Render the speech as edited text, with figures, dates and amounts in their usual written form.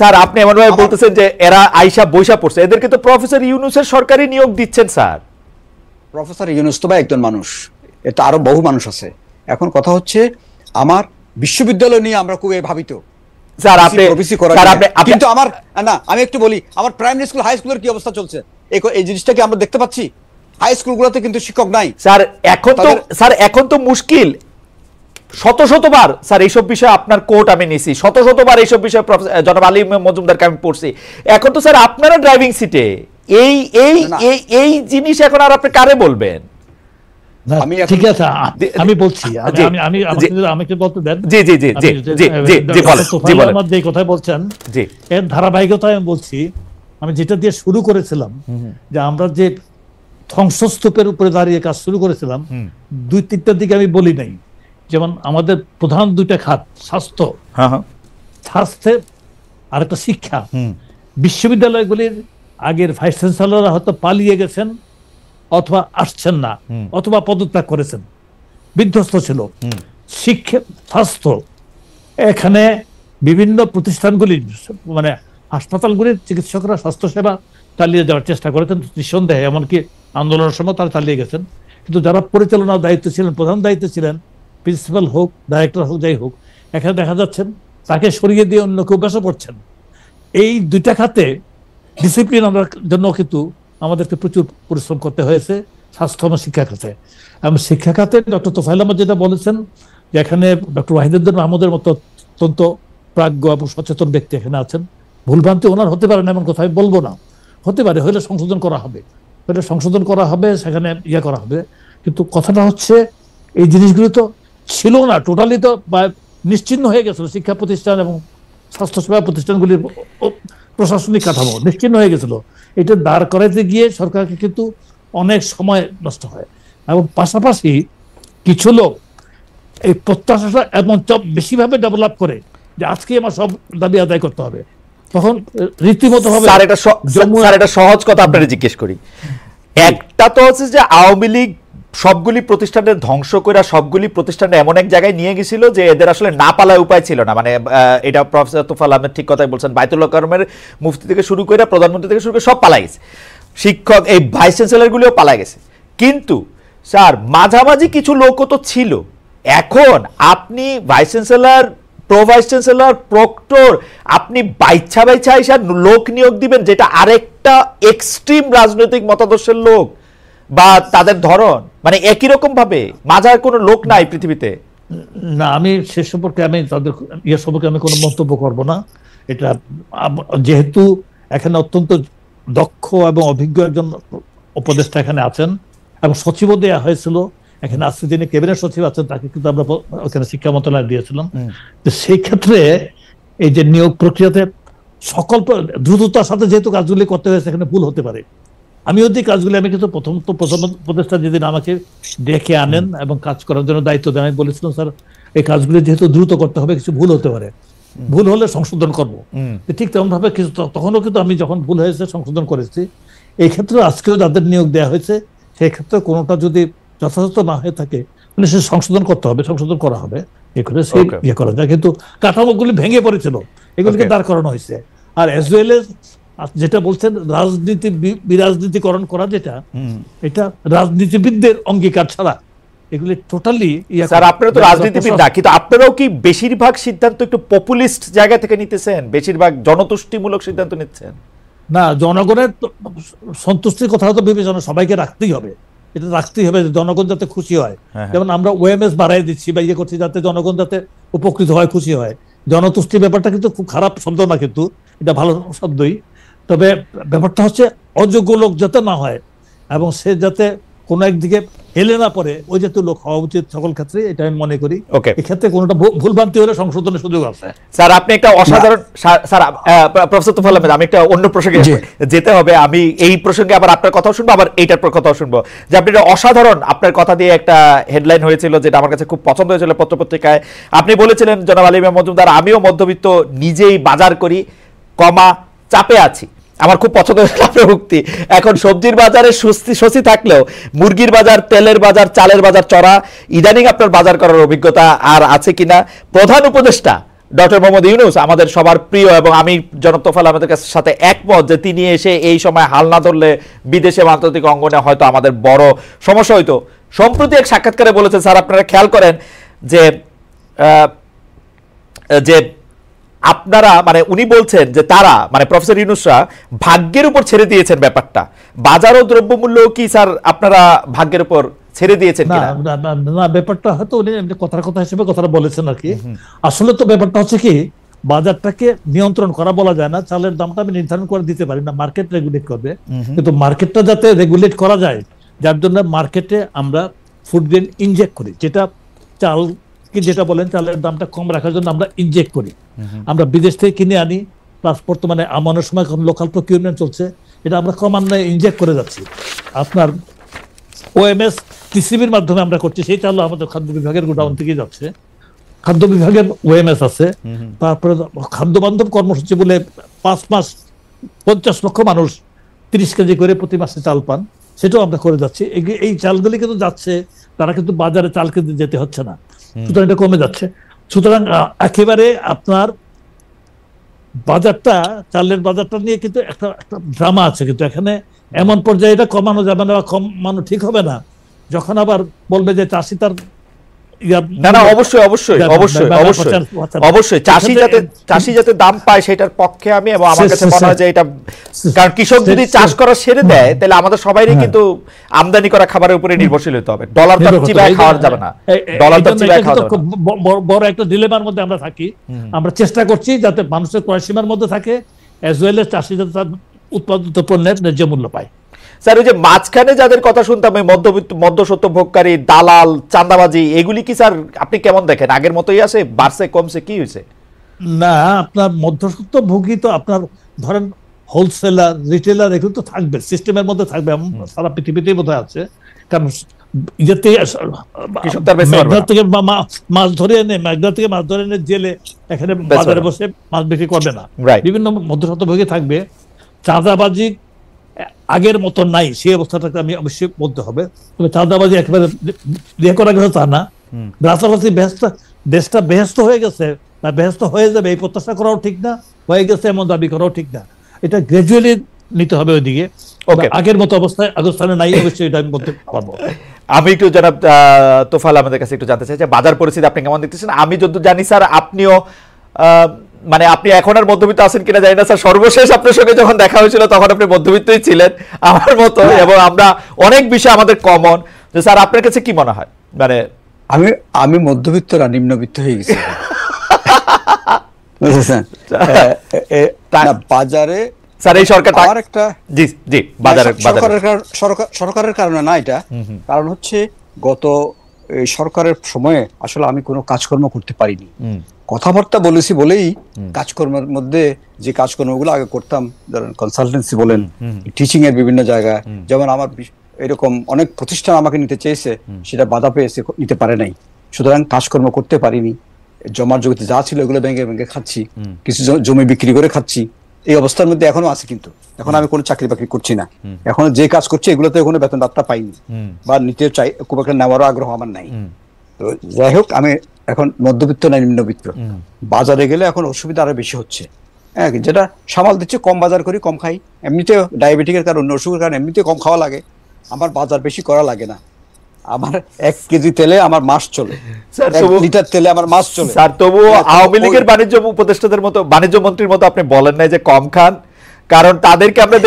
Sir আপনি এমনভাবে বলতেছেন যে এরা আইসা বৈশা পড়ছে, এদেরকে তো প্রফেসর ইউনূসের সরকারি নিয়োগ দিচ্ছেন স্যার। প্রফেসর ইউনূস তো একজন মানুষ, এটা আরো বহু মানুষ আছে। এখন কথা হচ্ছে আমার বিশ্ববিদ্যালয় নিয়ে আমরা খুব ভাবিত স্যার আপনি কিন্তু আমার না, আমি একটু বলি আমার প্রাইমারি স্কুল হাই স্কুলের কি অবস্থা চলছে এই জিনিসটা কি আমরা দেখতে পাচ্ছি? হাই স্কুলগুলোতে কিন্তু শিক্ষক নাই স্যার। এখন তো মুশকিল। শতবার স্যার এইসব বিষয়ে আপনার কোর্ট আমি নিছি, শতবার এইসব বিষয়ে জনাব আলী মজুমদারকে আমি পড়ছি। এখন তো স্যার আপনারা ড্রাইভিং সিটে, এই এই এই জিনিস এখন আর আপনি কারে বলবেন? ঠিক আছে, আমি বলছি, আমাকে বলতে দেন। জি জি জি জি জি জি জি বলেন, জি বলেন। যে কথা বলছেন জি, এর ধারাবাহিকতায় আমি বলছি, আমি যেটা দিয়ে শুরু করেছিলাম যে আমরা যে ধ্বংসস্তূপের উপরে দাঁড়িয়ে কাজ শুরু করেছিলাম, 2-3টার দিকে আমি বলি নাই। যেমন আমাদের প্রধান 2টা খাত, স্বাস্থ্যে আর একটা শিক্ষা। বিশ্ববিদ্যালয়গুলির আগের ভাইস চ্যান্সেলররা হয়তো পালিয়ে গেছেন অথবা আসছেন না, অথবা পদত্যাগ করেছেন, বিধ্বস্ত ছিল। শিক্ষা, স্বাস্থ্য, এখানে বিভিন্ন প্রতিষ্ঠানগুলি মানে হাসপাতালগুলির চিকিৎসকরা স্বাস্থ্যসেবা চালিয়ে যাওয়ার চেষ্টা করেছেন নিঃসন্দেহে, এমনকি আন্দোলনের সময় তারা চালিয়ে গেছেন। কিন্তু যারা পরিচালনার দায়িত্ব ছিলেন, প্রধান দায়িত্বে ছিলেন, প্রিন্সিপাল হোক, ডাইরেক্টর হোক, যাই হোক, এখানে দেখা যাচ্ছেন তাকে সরিয়ে দিয়ে অন্য কেউ বসে পড়ছেন। এই 2টা খাতে ডিসিপ্লিন আনার জন্য কিন্তু আমাদেরকে প্রচুর পরিশ্রম করতে হয়েছে, স্বাস্থ্য এবং শিক্ষা খাতে। এবং শিক্ষা খাতে ডক্টর তোফায়েল আহমেদ যেটা বলেছেন যে এখানে ডক্টর ওয়াহিদুদ্দিন মাহমুদের মতো অত্যন্ত প্রাজ্ঞ এবং সচেতন ব্যক্তি এখানে আছেন। ভুলভ্রান্তি ওনার হতে পারে না এমন কথা আমি বলবো না, হতে পারে, হলে সংশোধন করা হবে, সেখানে করা হবে। কিন্তু কথাটা হচ্ছে এই জিনিসগুলো তো ছিল না, টোটালি তো নিশ্চিহ্ন হয়ে গেছিল। শিক্ষা প্রতিষ্ঠান এবং স্বাস্থ্যসেবা প্রতিষ্ঠানগুলির প্রশাসনিক কাঠামো নিশ্চিহ্ন হয়ে গেছিল। এটা দাঁড় করাইতে গিয়ে সরকারকে কিন্তু অনেক সময় নষ্ট হয়। এবং পাশাপাশি কিছু লোক এই প্রত্যাশাটা এমন বেশিভাবে ডেভেলপ করে যে আজকে আমার সব দাবি আদায় করতে হবে, তখন রীতিমতো হবে। স্যার এটা সহজ কথা আপনারা জিজ্ঞেস করি। একটা তো হচ্ছে যে আওয়ামী লীগ সবগুলি প্রতিষ্ঠানের ধ্বংস করে সবগুলি প্রতিষ্ঠানে এমন এক জায়গায় নিয়ে গেছিল যে এদের আসলে না পালার উপায় ছিল না। মানে এটা প্রফেসর তোফায়েল আহমেদ ঠিক কথাই বলছেন, বাইতুল কারমের মুফতি থেকে শুরু করে প্রধানমন্ত্রী থেকে শুরু করে সব পালাই গেছে, শিক্ষক এই ভাইস চ্যান্সেলরগুলিও পালাই গেছে। কিন্তু স্যার মাঝামাঝি কিছু লোকও তো ছিল। এখন আপনি vice chancellor, pro vice chancellor, proctor, আপনি বাইচ্ছা এসে লোক নিয়োগ দিবেন যেটা আরেকটা এক্সট্রিম রাজনৈতিক মতাদর্শের লোক বা তাদের ধরন, মানে একই রকম ভাবে মাঝার কোনো লোক নাই পৃথিবীতে। না, আমি সে সম্পর্কে আমি তাদের সম্পর্কে আমি কোনো মন্তব্য করব না। এটা যেহেতু এখানে অত্যন্ত দক্ষ এবং অভিজ্ঞ একজন উপদেষ্টা এখানে আছেন এবং সচিবও দেওয়া হয়েছিল, এখানে আজকে যিনি ক্যাবিনেট সচিব আছেন তাকে কিন্তু আমরা ওখানে শিক্ষা মন্ত্রণালয় দিয়েছিলাম। তো সেই ক্ষেত্রে এই যে নিয়োগ প্রক্রিয়াতে সকল দ্রুততার সাথে যেহেতু কাজগুলি করতে হয়েছে, এখানে ভুল হতে পারে। আমিও যে কাজগুলি, আমি কিন্তু প্রথম উপদেষ্টা যেদিন আমাকে ডেকে আনেন এবং কাজ করার জন্য দায়িত্ব দেন, আমি বলেছিলাম স্যার এই কাজগুলি যেহেতু দ্রুত করতে হবে, কিছু ভুল হতে পারে, ভুল হলে সংশোধন করবো। ঠিক তেমন ভাবে কিছু তখনও কিন্তু আমি যখন ভুল হয়েছে সংশোধন করেছি। এই ক্ষেত্রে আজকেও যাদের নিয়োগ দেওয়া হয়েছে সেই ক্ষেত্রে কোনোটা যদি যথাযথ না হয়ে থাকে মানে সে সংশোধন করতে হবে, সংশোধন করা হবে, এ করে সে করা যায়। কিন্তু কাঠামোগুলি ভেঙে পড়েছিল, এগুলিকে দাঁড় করানো হয়েছে। আর এস ওয়েল এস যেটা বলছেন রাজনীতি বিরাজনীতিকরণ করা, যেটা এটা রাজনীতিবিদদের অঙ্গীকার ছাড়া এগুলি টোটালি। স্যার আপনারা তো রাজনীতিবিদ না, কিন্তু আপনারাও কি বেশিরভাগ সিদ্ধান্ত একটু পপুলিস্ট জায়গা থেকে নিতেছেন, বেশিরভাগ জনতুষ্টিমূলক সিদ্ধান্ত নিচ্ছেন? না, জনগণের সন্তুষ্টির কথা তো বিবেচনা সবাইকে রাখতেই হবে, এটা রাখতেই হবে জনগণ যাতে খুশি হয়। যেমন আমরা ওএমএস বাড়াই দিচ্ছি বা করছি যাতে জনগণ যাতে উপকৃত হয়, খুশি হয়। জনতুষ্টি ব্যাপারটা কিন্তু খুব খারাপ শব্দ না, কিন্তু এটা ভালো শব্দই। তবে ব্যাপারটা হচ্ছে অযোগ্য লোক যাতে না হয় এবং সে যাতে কোনো একদিকে হেলে না পড়ে, ওই জাতীয় লোক হওয়া উচিত সকল ক্ষেত্রে, এটা আমি মনে করি। এক্ষেত্রে কোনোটা ভুলভ্রান্তি হলে সংশোধনের সুযোগ আছে। স্যার আপনি একটা অসাধারণ, স্যার প্রফেসর তোফায়েল আহমেদ, আমি একটা অন্য প্রসঙ্গে যেতে হবে, আমি এই প্রসঙ্গে আবার আপনার কথাও শুনবো, আবার এইটার কথাও শুনবো। যে আপনি একটা অসাধারণ, আপনার কথা দিয়ে একটা হেডলাইন হয়েছিল যেটা আমার কাছে খুব পছন্দ হয়েছিল পত্রপত্রিকায়। আপনি বলেছিলেন জনাব আলী মজুমদার, আমিও মধ্যবিত্ত, নিজেই বাজার করি, চাপে আছি। আমার খুব পছন্দ হয়েছিল আপনার উক্তি। এখন সবজির বাজারে স্বস্তি থাকলেও মুরগির বাজার, তেলের বাজার, চালের বাজার চড়া। ইদানিং আপনার বাজার করার অভিজ্ঞতা আর আছে কিনা? প্রধান উপদেষ্টা ডক্টর মোহাম্মদ ইউনূস আমাদের সবার প্রিয়, এবং আমি জনাব তোফায়েল আহমেদের সাথে একমত যে তিনি এসে এই সময় হাল না ধরলে বিদেশে বা আন্তর্জাতিক অঙ্গনে হয়তো আমাদের বড় সমস্যা হইতো। সম্প্রতি এক সাক্ষাৎকারে বলেছেন, স্যার আপনারা খেয়াল করেন যে যে আপনারা মানে উনি বলছেন যে তারা মানে প্রফেসর ইউনূসরা ভাগ্যের উপর ছেড়ে দিয়েছেন ব্যাপারটা। বাজার ও দ্রব্যমূল্য কি স্যার আপনারা ভাগ্যের উপর ছেড়ে দিয়েছেন না কিনা? না, ব্যাপারটা হয়তো উনি এমনি কথার কথা হিসেবে কথাটা বলেছেন আর কি। আসলে তো ব্যাপারটা হচ্ছে কি, বাজারটাকে নিয়ন্ত্রণ করা বলা যায় না, চালের দামটা আমি নির্ধারণ করে দিতে পারি না, মার্কেট রেগুলেট করবে। কিন্তু মার্কেটটা যাতে রেগুলেট করা যায়, যার জন্য মার্কেটে আমরা ফুড গ্রেন ইনজেক্ট করি, যেটা চাল কি যেটা বলেন চালের দামটা কম রাখার জন্য আমরা ইনজেক্ট করি। আমরা বিদেশ থেকে কিনে আনি, প্লাস বর্তমানে আমানের সময় লোকাল প্রকিউরমেন্ট চলছে, এটা আমরা ক্রমান্বয়ে ইনজেক্ট করে যাচ্ছি। আপনার ওএমএস টিসিবির মাধ্যমে আমরা করছি, সেই চালও আমাদের খাদ্য বিভাগের গোডাউন থেকে যাচ্ছে। খাদ্য বিভাগের ওএমএস আছে, তারপরে খাদ্য বান্ধব কর্মসূচি বলে 5 মাস 50 লক্ষ মানুষ 30 কেজি করে প্রতি মাসে চাল পান, সেটাও আমরা করে যাচ্ছি। এই চালগুলি কিন্তু যাচ্ছে, তারা কিন্তু বাজারে চাল কিনতে যেতে হচ্ছে না, সুতরাং এটা কমে যাচ্ছে। সুতরাং একেবারে আপনার বাজারটা, চালের বাজারটা নিয়ে কিন্তু একটা ড্রামা আছে, কিন্তু এখানে এমন পর্যায়ে এটা কমানো যাবে না বা কমানো ঠিক হবে না যখন আবার বলবে যে চাষি তার না না, অবশ্যই অবশ্যই অবশ্যই অবশ্যই অবশ্যই চাষি যাতে দাম পায় সেটার পক্ষে আমি, এবং আমার কাছে মনে হয় যে এটা, কারণ কৃষক যদি চাষ করা ছেড়ে দেয় তাহলে আমাদের সবাইরই কিন্তু আমদানি করা খাবারের উপরে নির্ভরশীল হতে হবে। ডলার তো চিবায় খাওয়া যাবে না, ডলার তো চিবায় খাওয়া যাবে না। বড় একটা ডিলেমার মধ্যে আমরা থাকি। আমরা চেষ্টা করছি যাতে মানুষের ক্রয় সীমার মধ্যে থাকে, অ্যাজ ওয়েল এজ চাষি যাতে তার উৎপাদিত পণ্যের ন্যায্য মূল্য পায়। স্যার ওই যে মাঝখানে যাদের কথা শুনতাম, ওই মধ্যস্বত্ব ভোগকারী, দালাল, চাঁদাবাজি, এগুলি কি স্যার আপনি কেমন দেখেন? আগের মতোই আছে, বাড়ছে কমছে, কি হয়েছে? না, আপনার মধ্যস্বত্ব ভোগী তো আপনার ধরেন হোলসেলার, রিটেলার, এগুলো তো থাকবে, সিস্টেমের মধ্যে থাকবে, সারা পৃথিবীতেই বোধহয় আছে। কারণ মেঘনা থেকে মাছ ধরে এনে জেলে এখানে বাজারে বসে মাছ বিক্রি করবে না, বিভিন্ন মধ্যস্বত্ব ভোগী থাকবে। চাঁদাবাজি আগের মতো নাই, সেই অবস্থাটাকে আমি অবশ্যই বলতে হবে। তবে চাঁদাবাজি একেবারে ইয়ে করা গেছে তা না, রাতারাতি দেশটা বেহেস্ত হয়ে গেছে বা বেহেস্ত হয়ে যাবে এই প্রত্যাশা করাও ঠিক না, হয়ে গেছে এমন দাবি করাও ঠিক না। এটা গ্রাজুয়ালি নিতে হবে ওইদিকে, আগের মতো অবস্থানে নাই, অবশ্যই এটা আমি বলতে পারবো। আমি একটু জনাব তোফায়েল আমাদের কাছে একটু জানতে চাই যে বাজার পরিস্থিতি আপনি কেমন দেখতেছেন? আমি যতদূর জানি স্যার আপনিও মানে আপনি এখন আর মধ্যবিত্ত আছেন কিনা জানি না স্যার, সর্বশেষ আপনার সঙ্গে যখন দেখা হয়েছিল তখন আপনি মধ্যবিত্তই ছিলেন আমার মতো, এবং আমরা অনেক বিষয় আমাদের কমন। স্যার আপনার কাছে কি মনে হয়, মানে আমি মধ্যবিত্ত না নিম্নবিত্ত হয়ে গেছি বুঝেছেন? বাজারে স্যার এই সরকার একটা জি জি সরকারের কারণে না, এটা কারণ হচ্ছে গত সরকারের সময়ে আসলে আমি কোনো কাজকর্ম করতে পারিনি, কথাবার্তা বলেছি বলেই কাজকর্মের মধ্যে যে কাজকর্মগুলো আগে করতাম, ধরেন কনসালটেন্সি বলেন, টিচিং এর বিভিন্ন জায়গায়, যেমন আমার এরকম অনেক প্রতিষ্ঠান আমাকে নিতে চেয়েছে, সেটা বাধা পেয়েছে, নিতে পারে নাই, সুতরাং কাজকর্ম করতে পারিনি। জমার জগতে যা ছিল এগুলো ব্যাংকে খাচ্ছি, কিছু জমি বিক্রি করে খাচ্ছি, এই অবস্থার মধ্যে এখনো আছে। কিন্তু এখন আমি কোনো চাকরি বাকরি করছি না, এখন যে কাজ করছি এগুলোতে কোনো বেতন ভাতা পাইনি বা নিতে চাই, খুব একটা নেওয়ারও আগ্রহ আমার নাই। তো যাই হোক, আমি এখন মধ্যবিত্ত না নিম্নবিত্ত। বাজারে গেলে এখন অসুবিধা আরো বেশি হচ্ছে, হ্যাঁ, যেটা সামাল দিচ্ছে, কম বাজার করি, কম খাই। এমনিতে ডায়াবেটিকের কারণ, অসুখের কারণে এমনিতে কম খাওয়া লাগে, আমার বাজার বেশি করা লাগে না। আমার 1 কেজি তেলে আমার মাস চলে, 1 লিটার তেলে আমার মাস চলে। স্যার তবু আওয়ামী লীগের বাণিজ্য উপদেষ্টাদের মতো, বাণিজ্য মন্ত্রীর মতো আপনি বলেন নাই যে কম খান, কারণ তাদেরকে আমরা